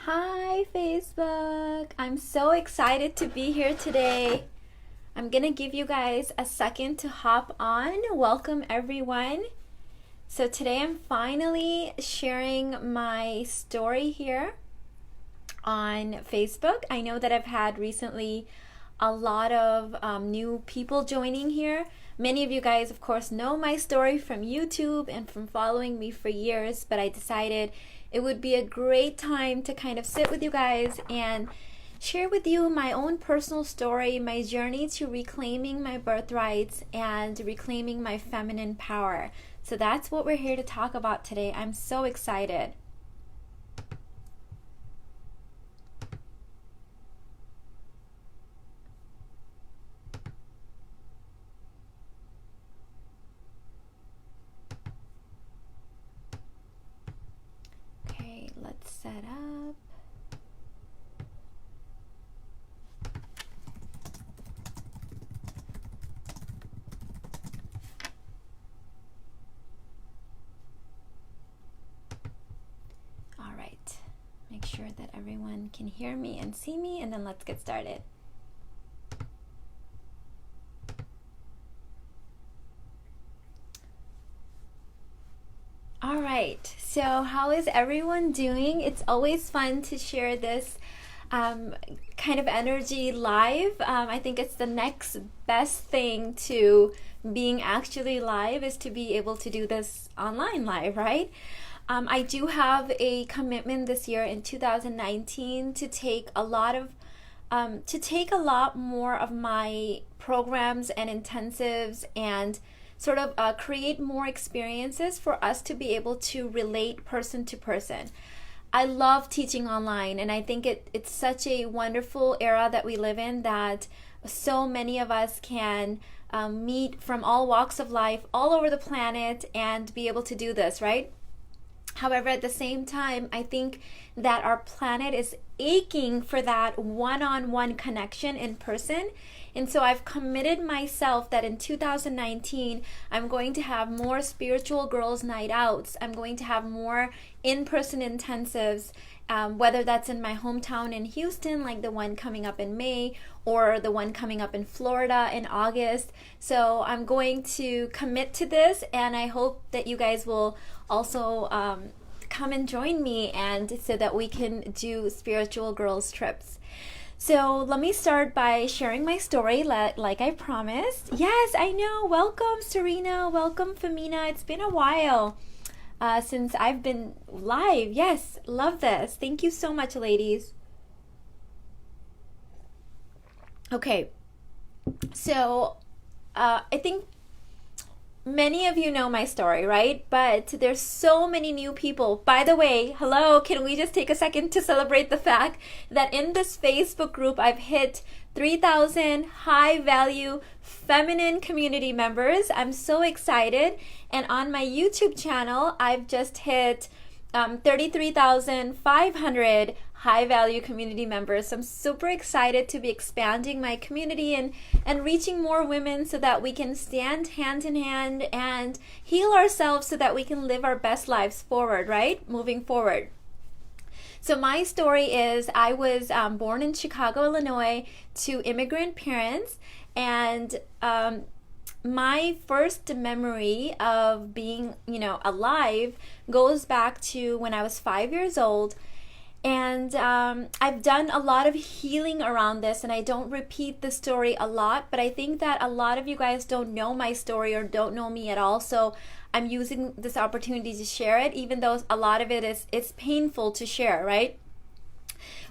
Hi, Facebook. I'm so excited to be here today. I'm gonna give you guys a second to hop on. Welcome, everyone. So, today I'm finally sharing my story here on Facebook. I know that I've had recently a lot of new people joining here. Many of you guys, of course, know my story from YouTube and from following me for years, but I decided it would be a great time to kind of sit with you guys and share with you my own personal story, my journey to reclaiming my birthrights and reclaiming my feminine power. So that's what we're here to talk about today. I'm so excited. Okay, let's set up. All right, make sure that everyone can hear me and see me, and then let's get started. All right, so how is everyone doing? It's always fun to share this kind of energy live. I think it's the next best thing to being actually live is to be able to do this online live, right? I do have a commitment this year in 2019 to take a lot more of my programs and intensives and sort of create more experiences for us to be able to relate person to person. I love teaching online, and I think it's such a wonderful era that we live in that so many of us can meet from all walks of life all over the planet and be able to do this, right? However, at the same time, I think that our planet is aching for that one-on-one connection in person. And so I've committed myself that in 2019, I'm going to have more spiritual girls' night outs. I'm going to have more in-person intensives, whether that's in my hometown in Houston, like the one coming up in May, or the one coming up in Florida in August. So I'm going to commit to this, and I hope that you guys will also come and join me, and so that we can do spiritual girls trips. So let me start by sharing my story like I promised. Yes, I know. Welcome, Serena. Welcome, Femina. It's been a while since I've been live. Yes, love this. Thank you so much, ladies. Okay, so I think many of you know my story, right? But there's so many new people. By the way, hello, can we just take a second to celebrate the fact that in this Facebook group I've hit 3,000 high value feminine community members. I'm so excited. And on my YouTube channel, I've just hit 33,500 high value community members. So I'm super excited to be expanding my community and reaching more women so that we can stand hand in hand and heal ourselves so that we can live our best lives forward, right? Moving forward. So my story is I was born in Chicago, Illinois to immigrant parents, and my first memory of being, alive goes back to when I was 5 years old. And I've done a lot of healing around this, and I don't repeat the story a lot, but I think that a lot of you guys don't know my story or don't know me at all. So I'm using this opportunity to share it, even though a lot of it it's painful to share, right?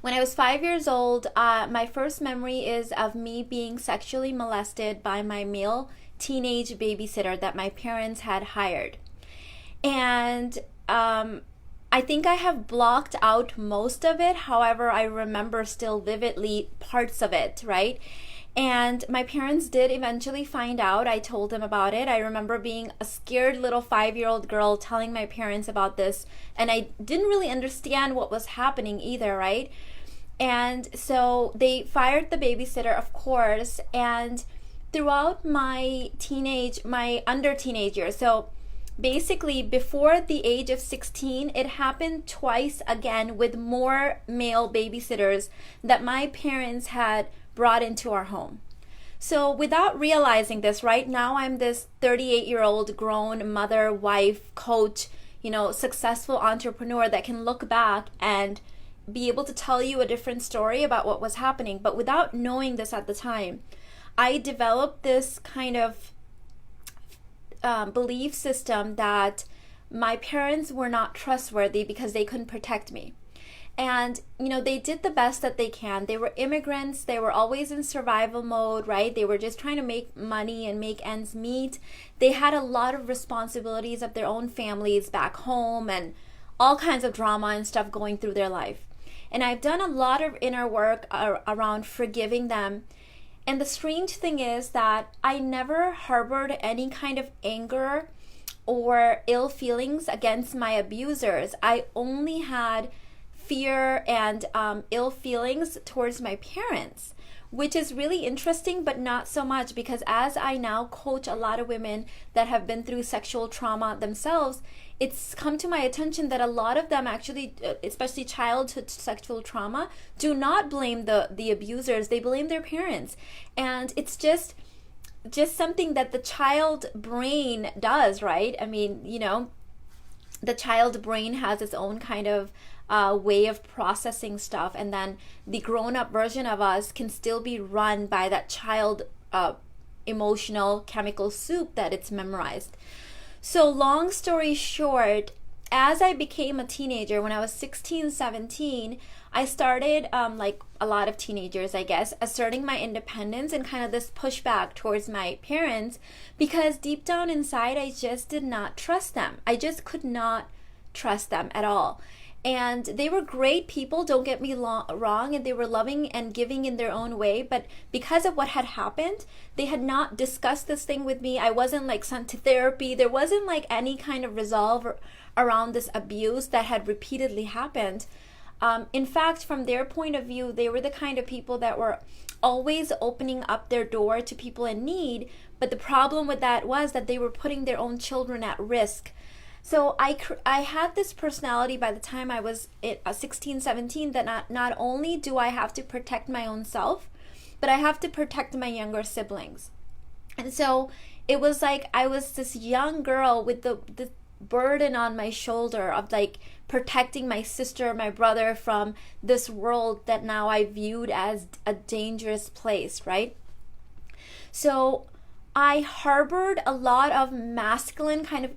When I was 5 years old, my first memory is of me being sexually molested by my male teenage babysitter that my parents had hired. And I think I have blocked out most of it. However, I remember still vividly parts of it, right? And my parents did eventually find out. I told them about it. I remember being a scared little 5-year-old girl telling my parents about this, and I didn't really understand what was happening either, right? And so they fired the babysitter, of course, and throughout my under teenage years, so basically before the age of 16, it happened twice again with more male babysitters that my parents had brought into our home. So without realizing this, right now I'm this 38-year-old grown mother, wife, coach, successful entrepreneur that can look back and be able to tell you a different story about what was happening. But without knowing this at the time, I developed this kind of belief system that my parents were not trustworthy because they couldn't protect me. And, they did the best that they can. They were immigrants. They were always in survival mode, right? They were just trying to make money and make ends meet. They had a lot of responsibilities of their own families back home and all kinds of drama and stuff going through their life. And I've done a lot of inner work around forgiving them. And the strange thing is that I never harbored any kind of anger or ill feelings against my abusers. I only had fear and ill feelings towards my parents, which is really interesting, but not so much, because as I now coach a lot of women that have been through sexual trauma themselves, it's come to my attention that a lot of them actually, especially childhood sexual trauma, do not blame the abusers. They blame their parents. And it's just something that the child brain does, right? I mean, the child brain has its own kind of way of processing stuff, and then the grown-up version of us can still be run by that child emotional chemical soup that it's memorized. So long story short, as I became a teenager, when I was 16, 17, I started, like a lot of teenagers, I guess, asserting my independence and kind of this pushback towards my parents, because deep down inside, I just did not trust them. I just could not trust them at all. And they were great people, don't get me wrong, and they were loving and giving in their own way. But because of what had happened, they had not discussed this thing with me. I wasn't like sent to therapy. There wasn't like any kind of resolve around this abuse that had repeatedly happened. In fact, from their point of view, they were the kind of people that were always opening up their door to people in need. But the problem with that was that they were putting their own children at risk. So I had this personality by the time I was 16, 17, that not only do I have to protect my own self, but I have to protect my younger siblings. And so it was like I was this young girl with the burden on my shoulder of like protecting my sister, my brother from this world that now I viewed as a dangerous place, right? So I harbored a lot of masculine kind of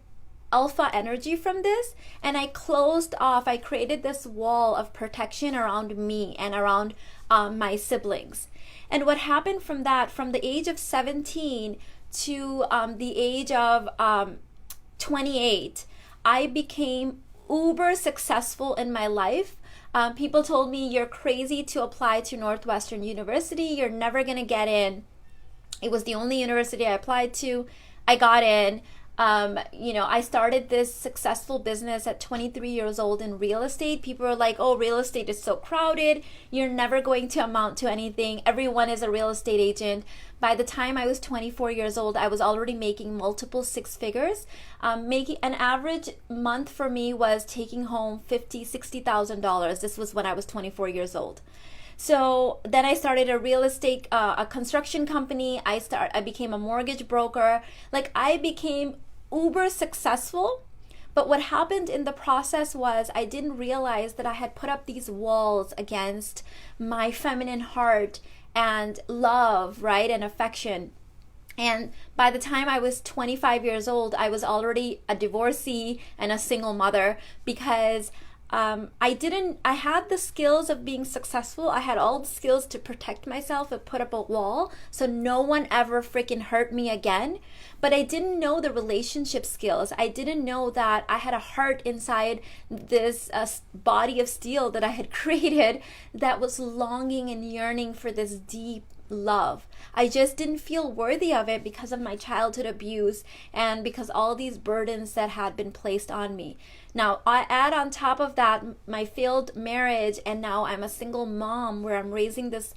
alpha energy from this, and I created this wall of protection around me and around my siblings. And what happened from the age of 17 to the age of 28, I became uber successful in my life. People told me, you're crazy to apply to Northwestern University, you're never gonna get in. It was the only university I applied to. I got in. I started this successful business at 23 years old in real estate. People are like, oh, real estate is so crowded. You're never going to amount to anything. Everyone is a real estate agent. By the time I was 24 years old, I was already making multiple six figures. Making an average month for me was taking home $50,000-$60,000. This was when I was 24 years old. So then I started a real estate, a construction company. I became a mortgage broker. Like, I became uber successful. But what happened in the process was I didn't realize that I had put up these walls against my feminine heart and love, right, and affection. And by the time I was 25 years old, I was already a divorcee and a single mother, because I had the skills of being successful. I had all the skills to protect myself and put up a wall so no one ever freaking hurt me again. But I didn't know the relationship skills. I didn't know that I had a heart inside this body of steel that I had created that was longing and yearning for this deep love. I just didn't feel worthy of it because of my childhood abuse and because all these burdens that had been placed on me. Now, I add on top of that my failed marriage, and now I'm a single mom where I'm raising this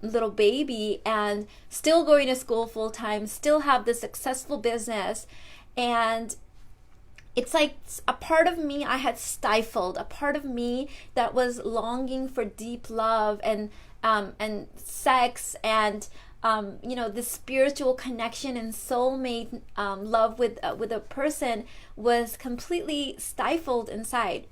little baby and still going to school full time, still have this successful business. And it's like a part of me I had stifled, a part of me that was longing for deep love and sex and the spiritual connection and soulmate love with a person was completely stifled inside.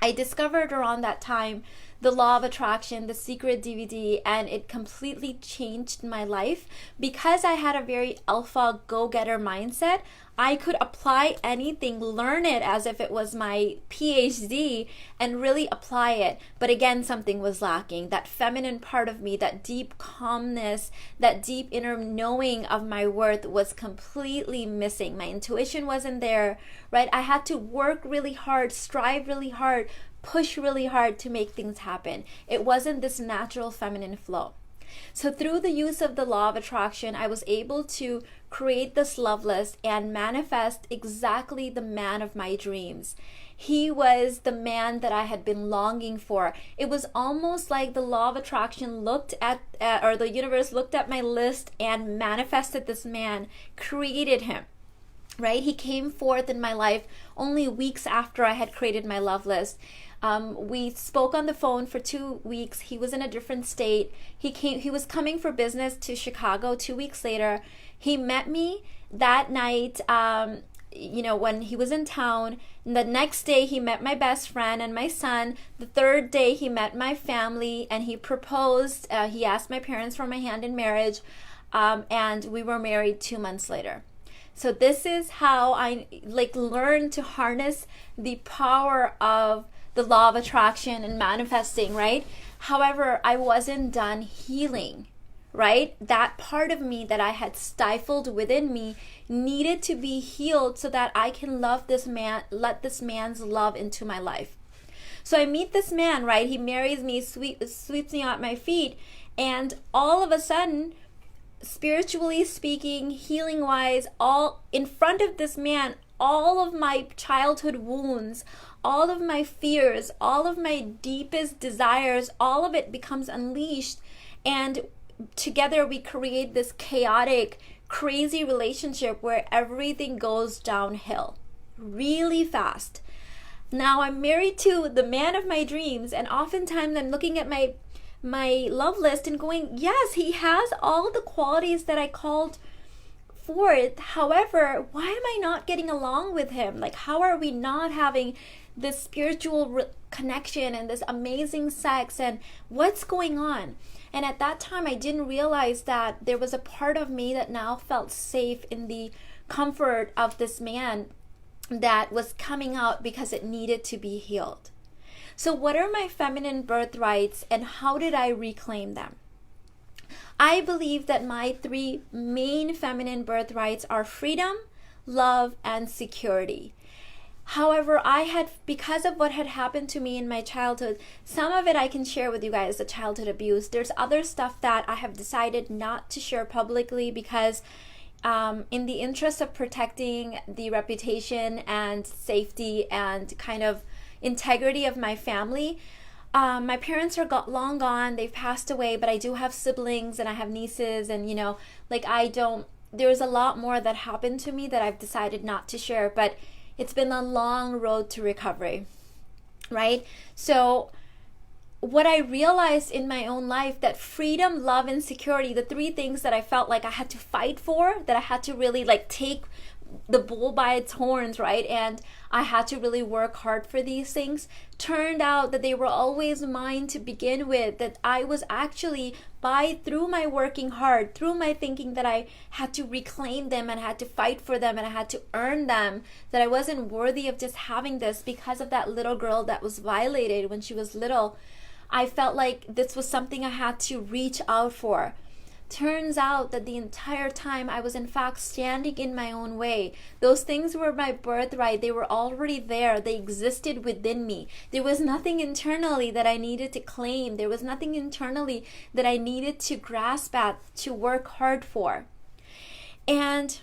I discovered around that time the Law of Attraction, the Secret DVD, and it completely changed my life. Because I had a very alpha go-getter mindset, I could apply anything, learn it as if it was my PhD, and really apply it. But again, something was lacking. That feminine part of me, that deep calmness, that deep inner knowing of my worth was completely missing. My intuition wasn't there, right? I had to work really hard, strive really hard, push really hard to make things happen. It wasn't this natural feminine flow. So through the use of the Law of Attraction, I was able to create this love list and manifest exactly the man of my dreams. He was the man that I had been longing for. It was almost like the Law of Attraction looked at, or the universe looked at my list and manifested this man, created him. Right? He came forth in my life only weeks after I had created my love list. We spoke on the phone for 2 weeks. He was in a different state. He was coming for business to Chicago 2 weeks later. He met me that night, when he was in town. And the next day he met my best friend and my son. The third day he met my family and he proposed. He asked my parents for my hand in marriage. And we were married 2 months later. So this is how I learned to harness the power of the Law of Attraction and manifesting, right? However, I wasn't done healing, right? That part of me that I had stifled within me needed to be healed so that I can love this man, let this man's love into my life. So I meet this man, right? He marries me, sweeps me at my feet, and all of a sudden, spiritually speaking, healing wise, all in front of this man, all of my childhood wounds, all of my fears, all of my deepest desires, all of it becomes unleashed, and together we create this chaotic, crazy relationship where everything goes downhill really fast. Now I'm married to the man of my dreams, and oftentimes I'm looking at my love list and going, yes, he has all the qualities that I called forth. However, why am I not getting along with him? How are we not having this spiritual connection and this amazing sex, and what's going on? And at that time, I didn't realize that there was a part of me that now felt safe in the comfort of this man that was coming out because it needed to be healed. So what are my feminine birthrights and how did I reclaim them? I believe that my 3 main feminine birthrights are freedom, love, and security. However, because of what had happened to me in my childhood, some of it I can share with you guys, the childhood abuse. There's other stuff that I have decided not to share publicly because in the interest of protecting the reputation and safety and kind of integrity of my family. My parents are long gone, they've passed away, but I do have siblings and I have nieces, and there's a lot more that happened to me that I've decided not to share, but it's been a long road to recovery, right? So what I realized in my own life, that freedom, love, and security, the 3 things that I felt like I had to fight for, that I had to really take the bull by its horns, right? And I had to really work hard for these things. Turned out that they were always mine to begin with, that I was actually through my working hard, through my thinking that I had to reclaim them and had to fight for them and I had to earn them, that I wasn't worthy of just having this because of that little girl that was violated when she was little. I felt like this was something I had to reach out for. Turns out that the entire time I was in fact standing in my own way. Those things were my birthright. They were already there. They existed within me. There was nothing internally that I needed to claim. There was nothing internally that I needed to grasp at, to work hard for. And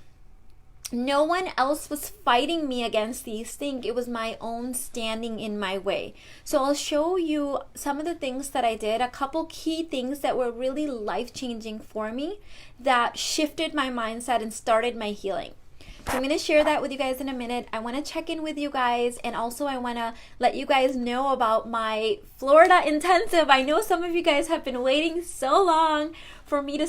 no one else was fighting me against these things. It was my own standing in my way. So I'll show you some of the things that I did, a couple key things that were really life-changing for me that shifted my mindset and started my healing. So I'm going to share that with you guys in a minute. I want to check in with you guys, and also I want to let you guys know about my Florida intensive. I know some of you guys have been waiting so long for me to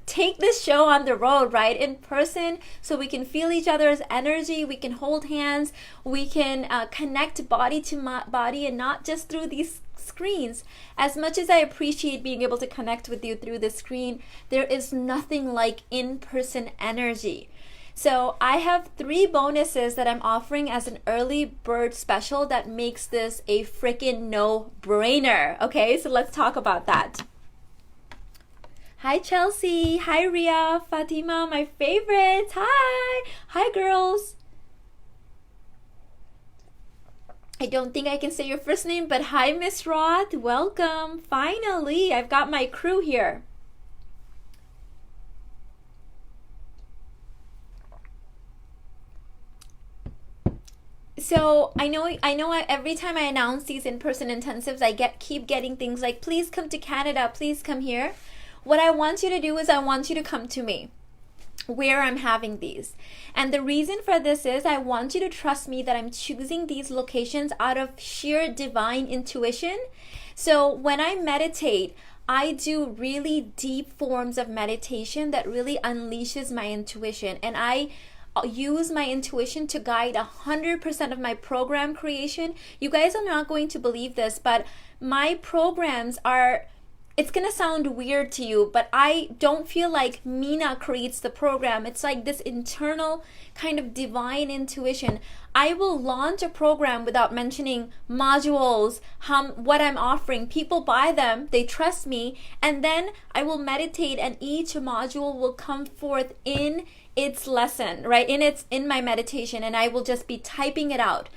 take this show on the road, right, in person, so we can feel each other's energy, we can hold hands, we can connect body to body, and not just through these screens. As much as I appreciate being able to connect with you through the screen, there is nothing like in-person energy. So I have 3 bonuses that I'm offering as an early bird special that makes this a freaking no-brainer. Okay, so let's talk about that. Hi Chelsea, hi Ria, Fatima, my favorites. Hi girls. I don't think I can say your first name, but hi Miss Roth, welcome. Finally, I've got my crew here. So I know every time I announce these in-person intensives, I keep getting things like, please come to Canada, please come here. What I want you to do is I want you to come to me where I'm having these. And the reason for this is I want you to trust me that I'm choosing these locations out of sheer divine intuition. So when I meditate, I do really deep forms of meditation that really unleashes my intuition, and I use my intuition to guide 100% of my program creation. You guys are not going to believe this, but my programs are, it's gonna sound weird to you, but I don't feel like Mina creates the program. It's like this internal kind of divine intuition. I will launch a program without mentioning modules, what I'm offering. People buy them, they trust me, and then I will meditate, and each module will come forth in its lesson, right? In my meditation, and I will just be typing it out.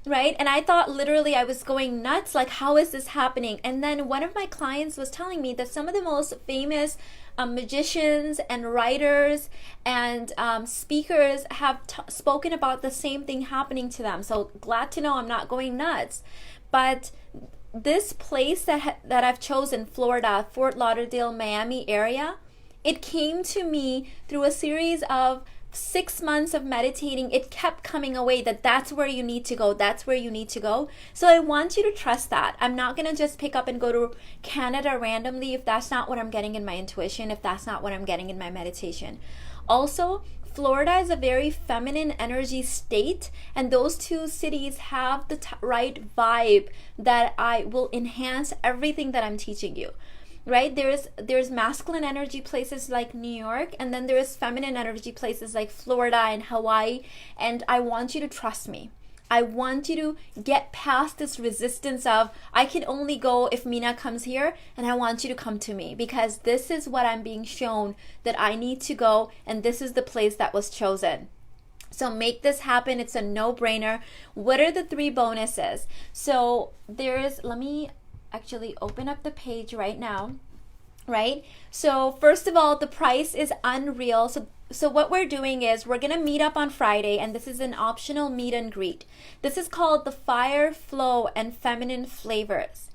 Right? And I thought literally I was going nuts, like, how is this happening? And then one of my clients was telling me that some of the most famous magicians and writers and speakers have spoken about the same thing happening to them. So glad to know I'm not going nuts. But this place that I've chosen, Florida, Fort Lauderdale, Miami area, it came to me through a series of 6 months of meditating. It kept coming away that that's where you need to go. That's where you need to go. So I want you to trust that. I'm not going to just pick up and go to Canada randomly if that's not what I'm getting in my intuition, if that's not what I'm getting in my meditation. Also, Florida is a very feminine energy state, and those 2 cities have the right vibe that I will enhance everything that I'm teaching you. Right? There's masculine energy places like New York, and then there's feminine energy places like Florida and Hawaii, and I want you to trust me. I want you to get past this resistance of, I can only go if Mina comes here, and I want you to come to me because this is what I'm being shown that I need to go, and this is the place that was chosen. So make this happen. It's a no-brainer. What are the 3 bonuses? So let me actually open up the page right now, right? So first of all, the price is unreal. So what we're doing is we're gonna meet up on Friday, and this is an optional meet and greet. This is called the Fire, Flow, and Feminine Flavors.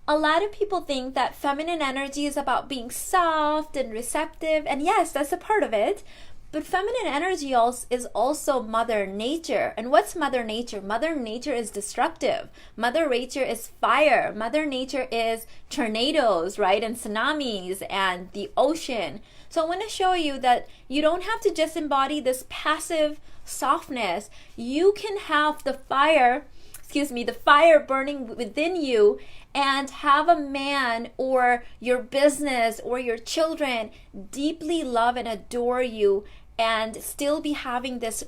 A lot of people think that feminine energy is about being soft and receptive, and yes, that's a part of it. But feminine energy is also Mother Nature. And what's Mother Nature? Mother Nature is destructive. Mother Nature is fire. Mother Nature is tornadoes, right? And tsunamis and the ocean. So I want to show you that you don't have to just embody this passive softness. You can have the fire burning within you and have a man or your business or your children deeply love and adore you and still be having this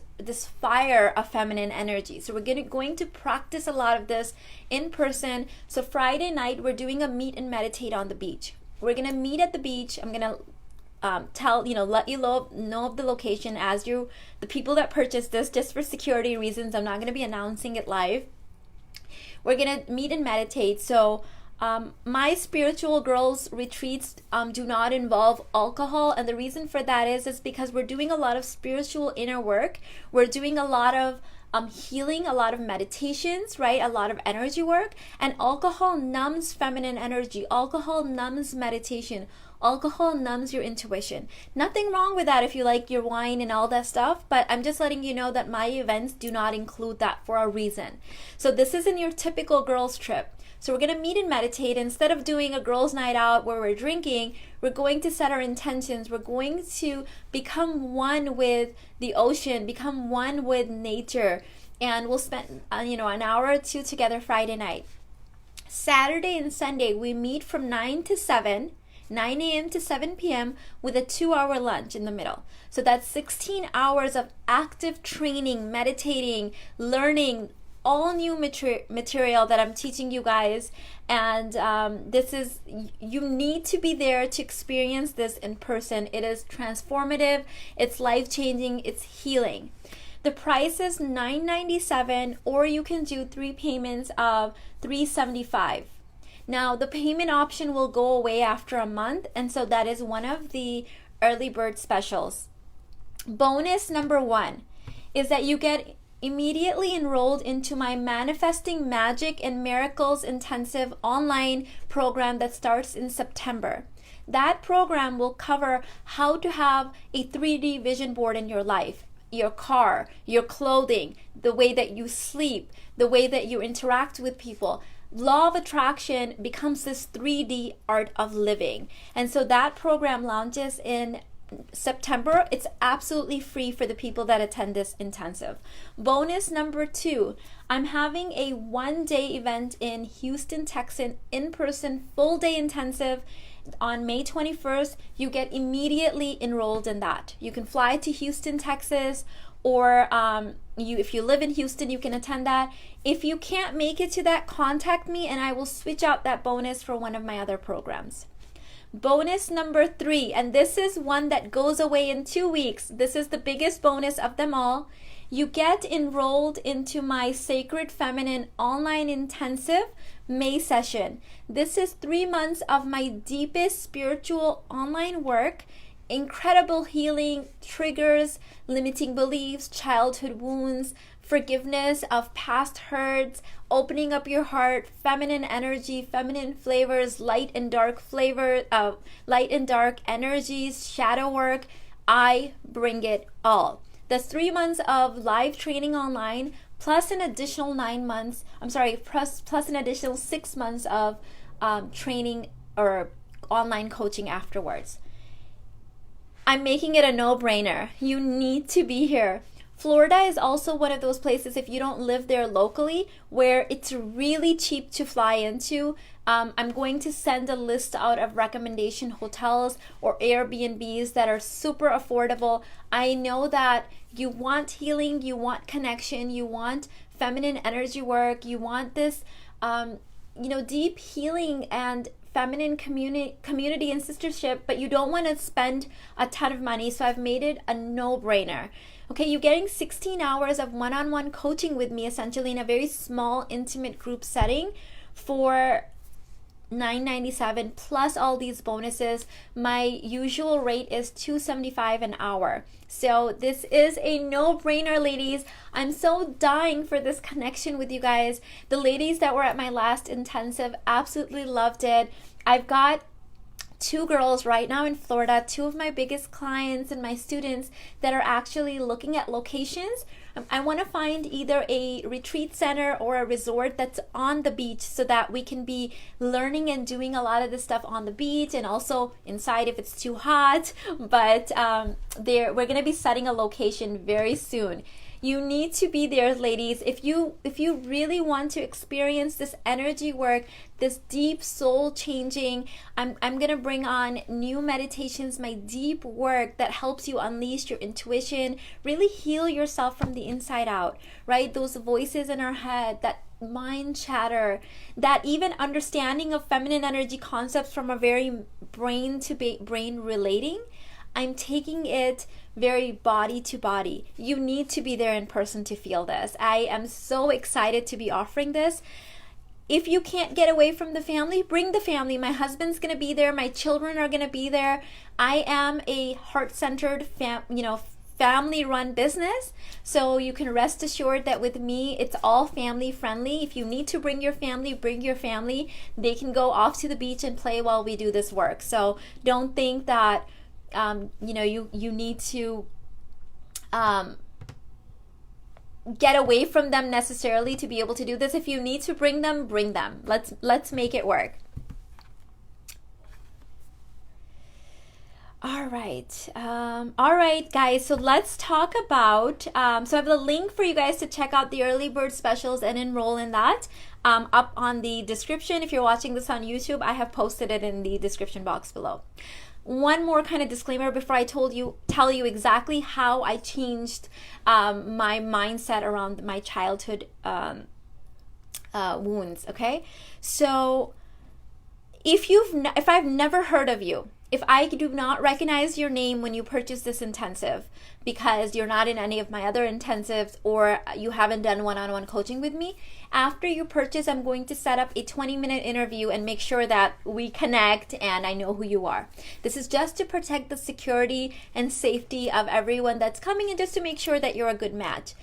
fire of feminine energy. So we're going to practice a lot of this in person. So Friday night, we're doing a meet and meditate on the beach. We're going to meet at the beach. I'm going to let you know of the location as the people that purchased this, just for security reasons. I'm not going to be announcing it live. We're going to meet and meditate. So my spiritual girls retreats do not involve alcohol, and the reason for that is because we're doing a lot of spiritual inner work. We're doing a lot of healing, a lot of meditations, right? A lot of energy work. And alcohol numbs feminine energy. Alcohol numbs meditation. Alcohol numbs your intuition. Nothing wrong with that if you like your wine and all that stuff, but I'm just letting you know that my events do not include that for a reason. So this isn't your typical girls trip. So we're going to meet and meditate. Instead of doing a girls' night out where we're drinking, we're going to set our intentions. We're going to become one with the ocean, become one with nature, and we'll spend an hour or two together Friday night. Saturday and Sunday, we meet from 9 to 7. 9 a.m. to 7 p.m. with a 2-hour lunch in the middle. So that's 16 hours of active training, meditating, learning, all new material that I'm teaching you guys. And you need to be there to experience this in person. It is transformative, it's life-changing, it's healing. The price is $997, or you can do 3 payments of $375. Now, the payment option will go away after a month, and so that is one of the early bird specials. Bonus number 1 is that you get immediately enrolled into my Manifesting Magic and Miracles Intensive online program that starts in September. That program will cover how to have a 3D vision board in your life, your car, your clothing, the way that you sleep, the way that you interact with people. Law of attraction becomes this 3D art of living. And so that program launches in September. It's absolutely free for the people that attend this intensive. Bonus number 2, I'm having a 1-day event in Houston, Texas, in-person full-day intensive on May 21st. You get immediately enrolled in that. You can fly to Houston, Texas, or if you live in Houston, you can attend that. If you can't make it to that, contact me and I will switch out that bonus for one of my other programs. Bonus number 3, and this is one that goes away in 2 weeks. This is the biggest bonus of them all. You get enrolled into my Sacred Feminine online intensive May session. This is 3 months of my deepest spiritual online work. Incredible healing, triggers, limiting beliefs, childhood wounds, forgiveness of past hurts, opening up your heart, feminine energy, feminine flavors, light and dark energies, shadow work. I bring it all. That's 3 months of live training online, plus an additional 9 months. Plus an additional 6 months of training or online coaching afterwards. I'm making it a no-brainer. You need to be here. Florida is also one of those places, if you don't live there locally, where it's really cheap to fly into. I'm going to send a list out of recommendation hotels or Airbnbs that are super affordable. I know that you want healing, you want connection, you want feminine energy work, you want this, deep healing and feminine community and sistership, but you don't want to spend a ton of money. So I've made it a no-brainer. Okay, you're getting 16 hours of one-on-one coaching with me, essentially in a very small, intimate group setting for $997 plus all these bonuses. My usual rate is $275 an hour. So this is a no-brainer, ladies. I'm so dying for this connection with you guys. The ladies that were at my last intensive absolutely loved it. I've got 2 girls right now in Florida, 2 of my biggest clients and my students that are actually looking at locations. I want to find either a retreat center or a resort that's on the beach so that we can be learning and doing a lot of this stuff on the beach and also inside if it's too hot. But we're going to be setting a location very soon. You need to be there, ladies. If you really want to experience this energy work, this deep soul changing, I'm going to bring on new meditations, my deep work that helps you unleash your intuition, really heal yourself from the inside out, right? Those voices in our head, that mind chatter, that even understanding of feminine energy concepts from a very brain to brain relating. I'm taking it very body to body. You need to be there in person to feel this. I am so excited to be offering this. If you can't get away from the family, bring the family. My husband's going to be there. My children are going to be there. I am a heart-centered family run business. So you can rest assured that with me, it's all family friendly. If you need to bring your family, bring your family. They can go off to the beach and play while we do this work. So don't think that, you need to get away from them necessarily to be able to do this. If you need to bring them, bring them. Let's make it work. All right, guys, so let's talk about, so I have the link for you guys to check out the early bird specials and enroll in that up on the description. If you're watching this on YouTube, I have posted it in the description box below. One more kind of disclaimer before I tell you exactly how I changed my mindset around my childhood wounds, okay? So if I've never heard of you, if I do not recognize your name when you purchase this intensive because you're not in any of my other intensives or you haven't done one-on-one coaching with me, after you purchase, I'm going to set up a 20-minute interview and make sure that we connect and I know who you are. This is just to protect the security and safety of everyone that's coming and just to make sure that you're a good match.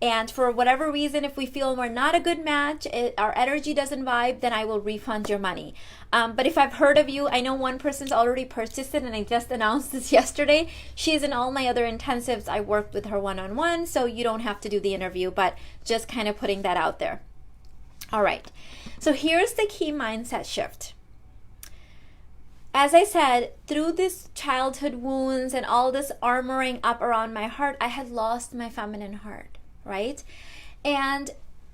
And for whatever reason, if we feel we're not a good match, our energy doesn't vibe, then I will refund your money. But if I've heard of you, I know one person's already purchased it and I just announced this yesterday. She's in all my other intensives. I worked with her one-on-one, so you don't have to do the interview, but just kind of putting that out there. All right, so here's the key mindset shift. As I said, through this childhood wounds and all this armoring up around my heart, I had lost my feminine heart. Right? And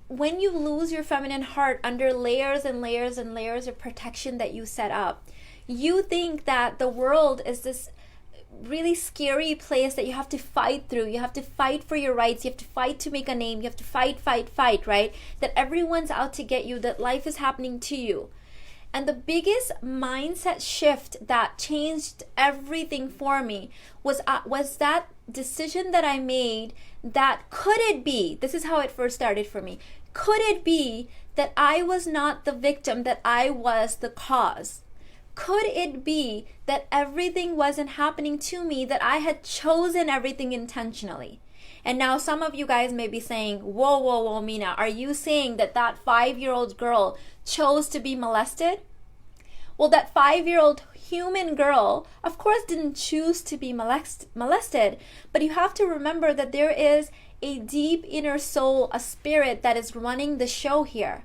when you lose your feminine heart under layers and layers and layers of protection that you set up, you think that the world is this really scary place that you have to fight through. You have to fight for your rights. You have to fight to make a name. You have to fight, right? That everyone's out to get you, that life is happening to you. And the biggest mindset shift that changed everything for me was that decision that I made that could it be, this is how it first started for me, could it be that I was not the victim, that I was the cause? Could it be that everything wasn't happening to me, that I had chosen everything intentionally? And now some of you guys may be saying, whoa, Mina, are you saying that 5-year-old girl chose to be molested? Well, that 5-year-old human girl, of course, didn't choose to be molested, but you have to remember that there is a deep inner soul, a spirit that is running the show here.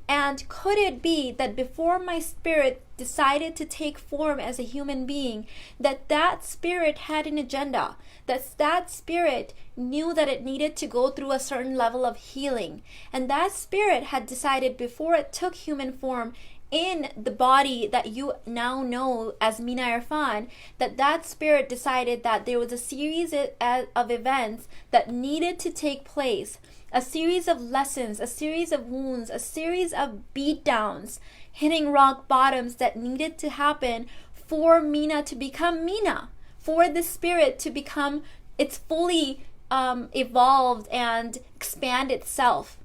And could it be that before my spirit decided to take form as a human being, that spirit had an agenda, that spirit knew that it needed to go through a certain level of healing, and that spirit had decided before it took human form in the body that you now know as Mina Irfan, that spirit decided that there was a series of events that needed to take place, a series of lessons, a series of wounds, a series of beatdowns, hitting rock bottoms that needed to happen for Mina to become Mina, for the spirit to become its fully evolved and expand itself.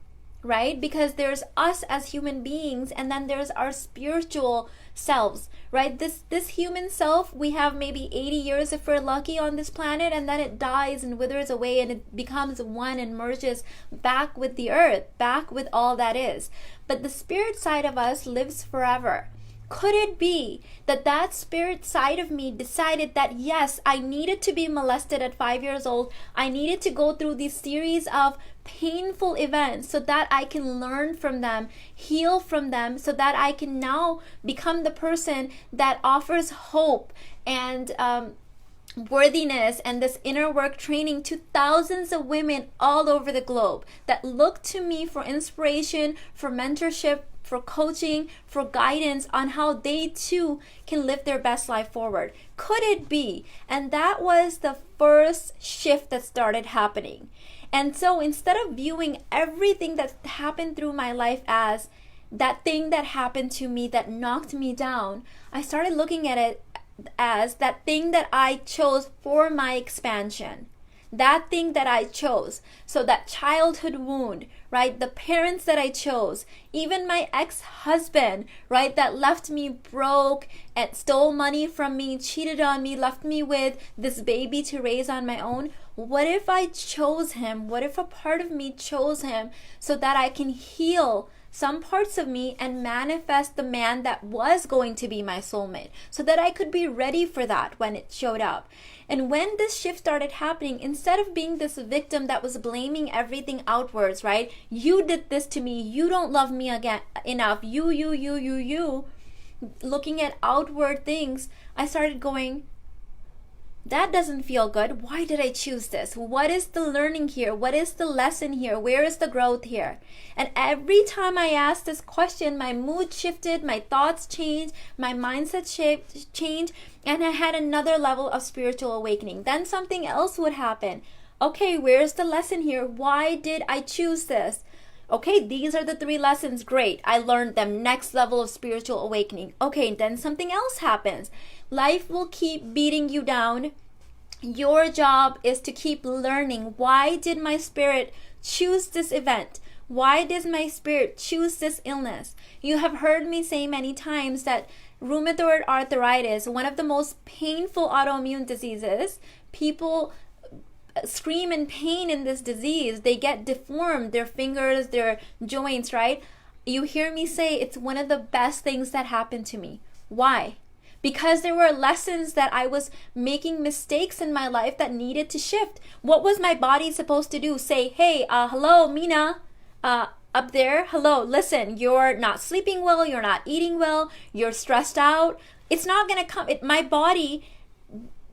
Right? Because there's us as human beings and then there's our spiritual selves, right? This human self, we have maybe 80 years if we're lucky on this planet, and then it dies and withers away and it becomes one and merges back with the earth, back with all that is. But the spirit side of us lives forever. Could it be that spirit side of me decided that yes, I needed to be molested at 5 years old. I needed to go through this series of painful events so that I can learn from them, heal from them, so that I can now become the person that offers hope and worthiness and this inner work training to thousands of women all over the globe that look to me for inspiration, for mentorship, for coaching, for guidance on how they too can live their best life forward. Could it be? And that was the first shift that started happening. And so instead of viewing everything that happened through my life as that thing that happened to me that knocked me down, I started looking at it as that thing that I chose for my expansion. That thing that I chose. So that childhood wound, right? The parents that I chose, even my ex-husband, right? That left me broke and stole money from me, cheated on me, left me with this baby to raise on my own. What if I chose him? What if a part of me chose him so that I can heal some parts of me and manifest the man that was going to be my soulmate, so that I could be ready for that when it showed up? And when this shift started happening, instead of being this victim that was blaming everything outwards, right? You did this to me. You don't love me again enough. You. Looking at outward things, I started going, that doesn't feel good. Why did I choose this? What is the learning here? What is the lesson here? Where is the growth here? And every time I asked this question, my mood shifted, my thoughts changed, my mindset changed, and I had another level of spiritual awakening. Then something else would happen. Okay, where's the lesson here? Why did I choose this? Okay, these are the 3 lessons. Great. I learned them. Next level of spiritual awakening. Okay, then something else happens. Life will keep beating you down. Your job is to keep learning. Why did my spirit choose this event? Why does my spirit choose this illness? You have heard me say many times that rheumatoid arthritis, one of the most painful autoimmune diseases, people scream in pain in this disease. They get deformed, their fingers, their joints, right? You hear me say it's one of the best things that happened to me. Why? Because there were lessons that I was making mistakes in my life that needed to shift. What was my body supposed to do? Say, hey, hello, Mina, up there, hello, listen, you're not sleeping well, you're not eating well, you're stressed out. It's not gonna come. My body,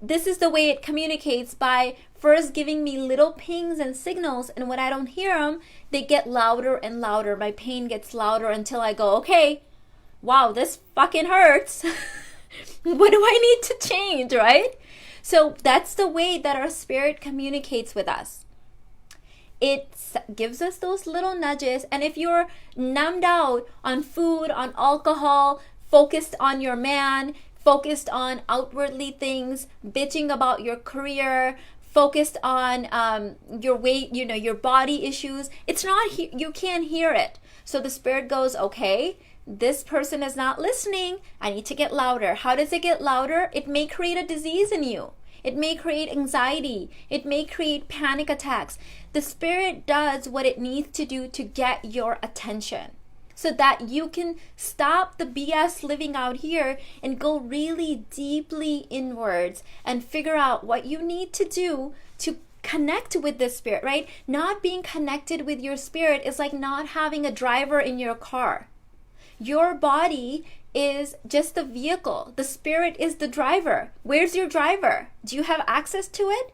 this is the way it communicates, by first giving me little pings and signals, and when I don't hear them, they get louder and louder. My pain gets louder until I go, okay, wow, this fucking hurts. What do I need to change, right? So that's the way that our spirit communicates with us. It gives us those little nudges, and if you're numbed out on food, on alcohol, focused on your man, focused on outwardly things, bitching about your career, focused on your weight, your body issues, it's not, you can't hear it. So the spirit goes, okay, this person is not listening. I need to get louder. How does it get louder? It may create a disease in you. It may create anxiety. It may create panic attacks. The spirit does what it needs to do to get your attention, so that you can stop the BS living out here and go really deeply inwards and figure out what you need to do to connect with the spirit, right? Not being connected with your spirit is like not having a driver in your car. Your body is just the vehicle. The spirit is the driver. Where's your driver? Do you have access to it?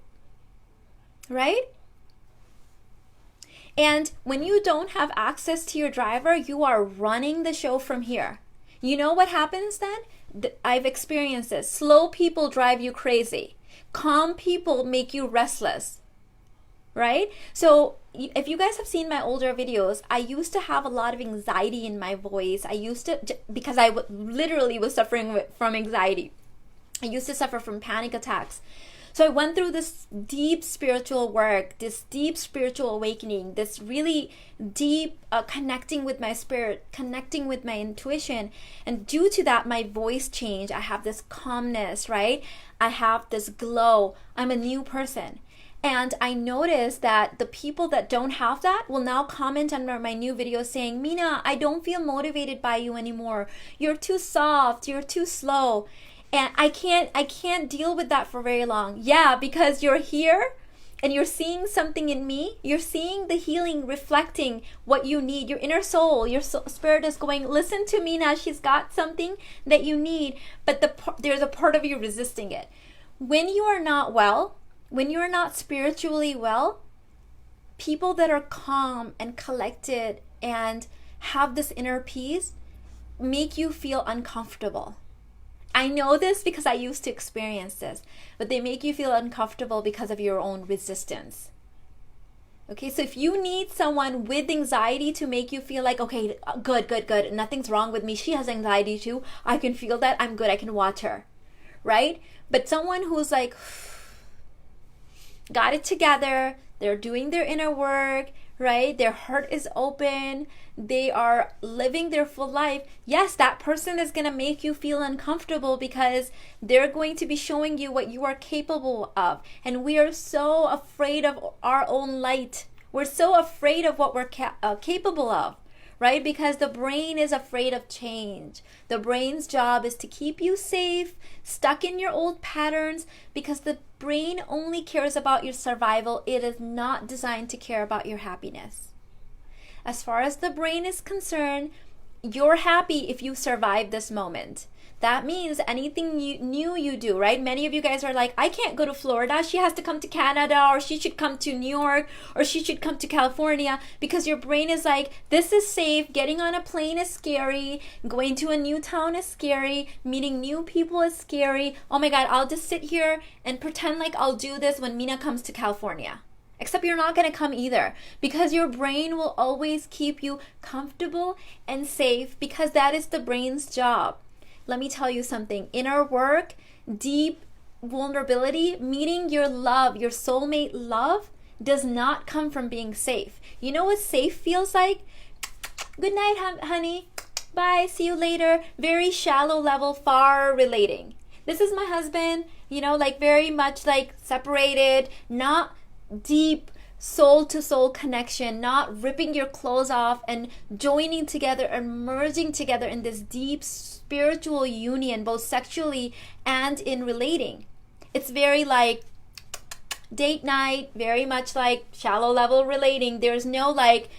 Right? And when you don't have access to your driver, you are running the show from here. You know what happens then? I've experienced this. Slow people drive you crazy. Calm people make you restless. Right? So if you guys have seen my older videos, I used to have a lot of anxiety in my voice. Because I literally was suffering from anxiety. I used to suffer from panic attacks. So I went through this deep spiritual work, this deep spiritual awakening, this really deep connecting with my spirit, connecting with my intuition. And due to that, my voice changed. I have this calmness, right? I have this glow. I'm a new person. And I noticed that the people that don't have that will now comment under my new video saying, Mina, I don't feel motivated by you anymore. You're too soft. You're too slow. And I can't deal with that for very long. Yeah, because you're here and you're seeing something in me. You're seeing the healing reflecting what you need. Your inner soul, your spirit is going, listen to Mina. She's got something that you need. But there's a part of you resisting it. When you are not well, when you're not spiritually well, people that are calm and collected and have this inner peace make you feel uncomfortable. I know this because I used to experience this, but they make you feel uncomfortable because of your own resistance. Okay, so if you need someone with anxiety to make you feel like, okay, good, nothing's wrong with me. She has anxiety too. I can feel that. I'm good. I can watch her, right? But someone who's like, got it together, they're doing their inner work, right? Their heart is open. They are living their full life. Yes, that person is going to make you feel uncomfortable because they're going to be showing you what you are capable of. And we are so afraid of our own light. We're so afraid of what we're capable of, right? Because the brain is afraid of change. The brain's job is to keep you safe, stuck in your old patterns, because the brain only cares about your survival. It is not designed to care about your happiness. As far as the brain is concerned, you're happy if you survive this moment. That means anything new you do, right? Many of you guys are like, I can't go to Florida. She has to come to Canada, or she should come to New York, or she should come to California, because your brain is like, this is safe. Getting on a plane is scary. Going to a new town is scary. Meeting new people is scary. Oh my God, I'll just sit here and pretend like I'll do this when Mina comes to California. Except you're not going to come either, because your brain will always keep you comfortable and safe, because that is the brain's job. Let me tell you something. In our work, deep vulnerability, meeting your love, your soulmate love, does not come from being safe. You know what safe feels like? Good night, honey. Bye. See you later. Very shallow level, far relating. This is my husband, like very much like separated, not deep soul to soul connection, not ripping your clothes off and joining together and merging together in this deep spiritual union, both sexually and in relating. It's very like date night, very much like shallow level relating. There's no like,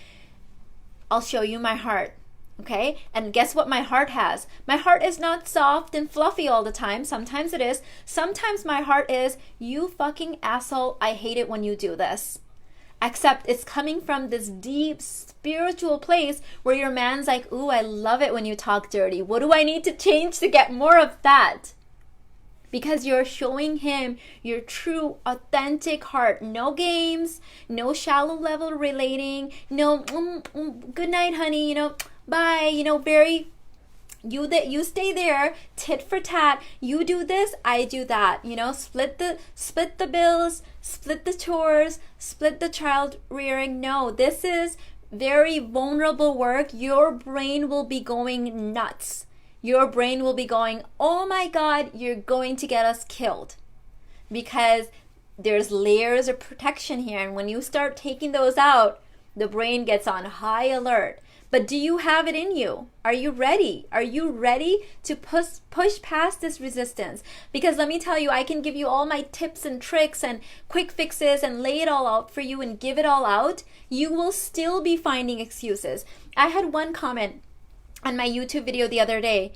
I'll show you my heart. Okay? And guess what my heart has? My heart is not soft and fluffy all the time. Sometimes it is. Sometimes my heart is, you fucking asshole, I hate it when you do this. Except it's coming from this deep spiritual place where your man's like, ooh, I love it when you talk dirty. What do I need to change to get more of that? Because you're showing him your true, authentic heart. No games, no shallow level relating, no good night, honey, bye, very, you stay there, tit for tat, you do this, I do that, split the bills, split the chores, split the child rearing. No, this is very vulnerable work. Your brain will be going nuts. Your brain will be going, oh my God, you're going to get us killed. Because there's layers of protection here. And when you start taking those out, the brain gets on high alert. But do you have it in you? Are you ready? Are you ready to push past this resistance? Because let me tell you, I can give you all my tips and tricks and quick fixes and lay it all out for you and give it all out. You will still be finding excuses. I had one comment on my YouTube video the other day.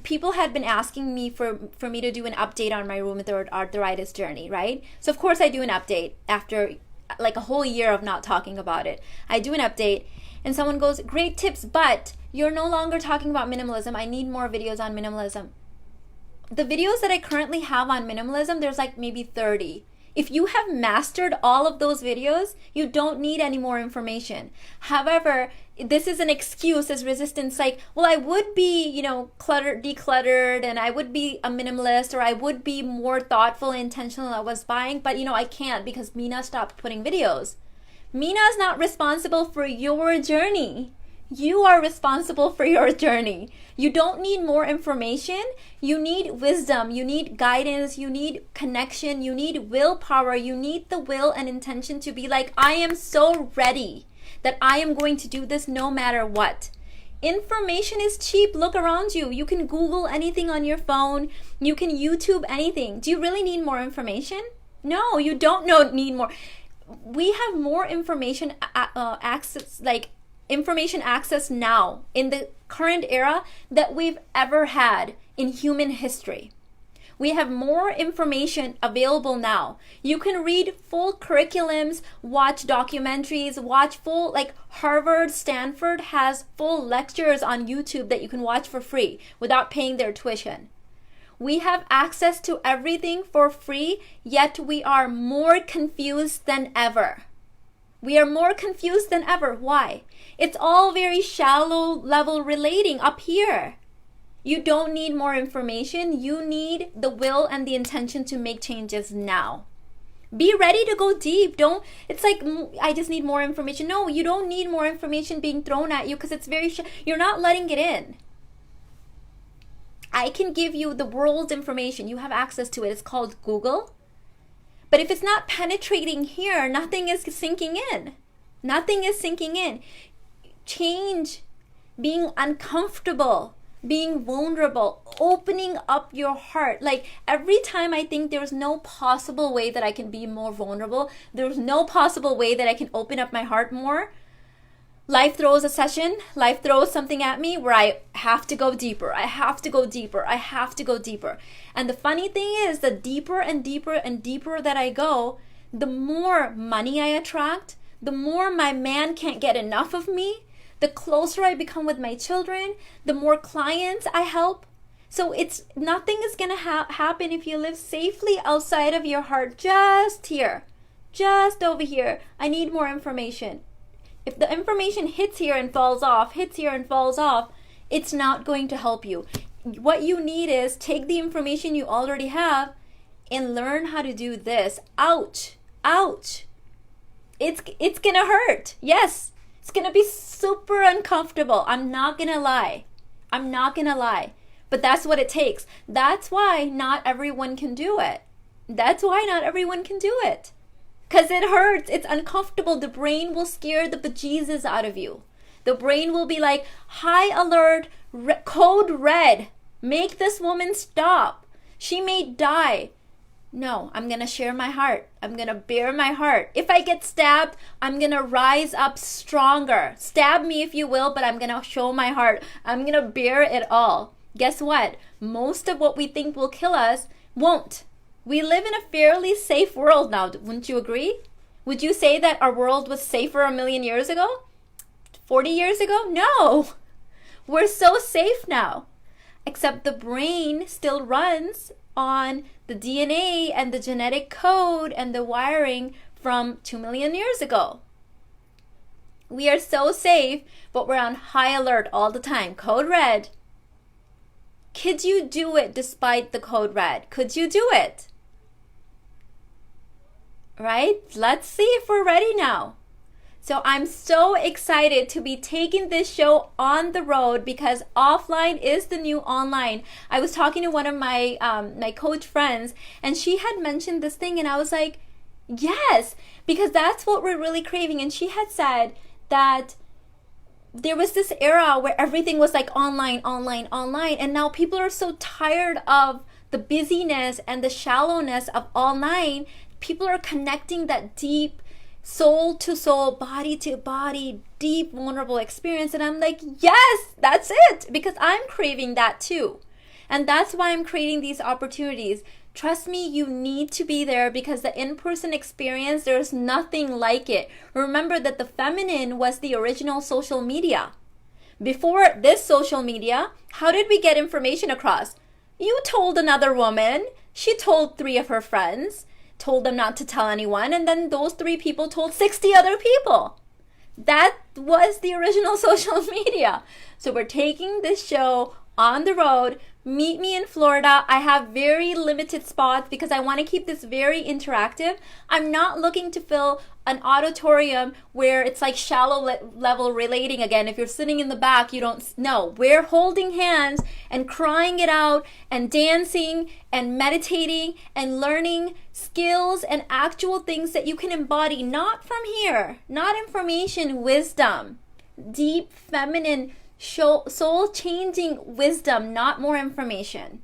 People had been asking me for me to do an update on my rheumatoid arthritis journey, right? So of course I do an update after like a whole year of not talking about it. I do an update. And someone goes, great tips, but you're no longer talking about minimalism. I need more videos on minimalism. The videos that I currently have on minimalism, there's like maybe 30. If you have mastered all of those videos, you don't need any more information. However, this is an excuse as resistance, like, well, I would be, decluttered, and I would be a minimalist, or I would be more thoughtful and intentional when I was buying, but I can't because Mina stopped putting videos. Mina's not responsible for your journey. You are responsible for your journey. You don't need more information. You need wisdom. You need guidance. You need connection. You need willpower. You need the will and intention to be like, I am so ready that I am going to do this no matter what. Information is cheap. Look around you. You can Google anything on your phone. You can YouTube anything. Do you really need more information? No, you don't need more. We have more information access, like information access now in the current era that we've ever had in human history. We have more information available now. You can read full curriculums, watch documentaries, watch full, like Harvard, Stanford has full lectures on YouTube that you can watch for free without paying their tuition. We have access to everything for free, yet we are more confused than ever. We are more confused than ever. Why? It's all very shallow level relating up here. You don't need more information. You need the will and the intention to make changes now. Be ready to go deep. Don't, it's like, I just need more information. No, you don't need more information being thrown at you because it's very, you're not letting it in. I can give you the world's information. You have access to it. It's called Google. But if it's not penetrating here, nothing is sinking in. Nothing is sinking in. Change, being uncomfortable, being vulnerable, opening up your heart. Like every time I think there's no possible way that I can be more vulnerable, there's no possible way that I can open up my heart more, life throws a session, life throws something at me where I have to go deeper. I have to go deeper. I have to go deeper. And the funny thing is, the deeper and deeper and deeper that I go, the more money I attract, the more my man can't get enough of me, the closer I become with my children, the more clients I help. So it's nothing is going to happen if you live safely outside of your heart, just here, just over here. I need more information. If the information hits here and falls off, hits here and falls off, it's not going to help you. What you need is take the information you already have and learn how to do this. Ouch, ouch. It's going to hurt. Yes. It's going to be super uncomfortable. I'm not going to lie. I'm not going to lie. But that's what it takes. That's why not everyone can do it. That's why not everyone can do it. Because it hurts. It's uncomfortable. The brain will scare the bejesus out of you. The brain will be like, high alert, code red. Make this woman stop. She may die. No, I'm going to share my heart. I'm going to bare my heart. If I get stabbed, I'm going to rise up stronger. Stab me if you will, but I'm going to show my heart. I'm going to bear it all. Guess what? Most of what we think will kill us won't. We live in a fairly safe world now. Wouldn't you agree? Would you say that our world was safer a million years ago? 40 years ago? No. We're so safe now. Except the brain still runs on the DNA and the genetic code and the wiring from 2 million years ago. We are so safe, but we're on high alert all the time. Code red. Could you do it despite the code red? Could you do it? Right? Let's see if we're ready now. So I'm so excited to be taking this show on the road because offline is the new online. I was talking to one of my my coach friends and she had mentioned this thing and I was like, yes, because that's what we're really craving. And she had said that there was this era where everything was like online, online, online. And now people are so tired of the busyness and the shallowness of online. People are connecting that deep soul to soul, body to body, deep, vulnerable experience. And I'm like, yes, that's it. Because I'm craving that too. And that's why I'm creating these opportunities. Trust me, you need to be there because the in-person experience, there's nothing like it. Remember that the feminine was the original social media. Before this social media, how did we get information across? You told another woman, she told 3 of her friends, told them not to tell anyone, and then those 3 people told 60 other people. That was the original social media. So we're taking this show on the road. Meet me in Florida. I have very limited spots because I want to keep this very interactive. I'm not looking to fill an auditorium where it's like shallow level relating again. If you're sitting in the back, you don't know. We're holding hands and crying it out and dancing and meditating and learning skills and actual things that you can embody, not from here, not information, wisdom, deep feminine soul-changing wisdom, not more information.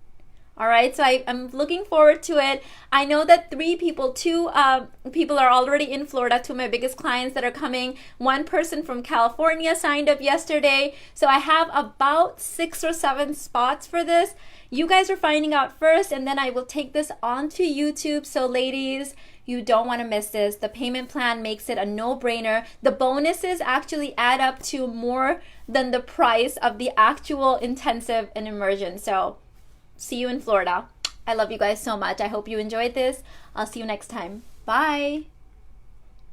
All right, so I'm looking forward to it. I know that 2 people are already in Florida, 2 of my biggest clients that are coming. 1 person from California signed up yesterday. So I have about 6 or 7 spots for this. You guys are finding out first, and then I will take this onto YouTube. So ladies, you don't want to miss this. The payment plan makes it a no-brainer. The bonuses actually add up to more than the price of the actual intensive and immersion. So see you in Florida. I love you guys so much. I hope you enjoyed this. I'll see you next time. Bye.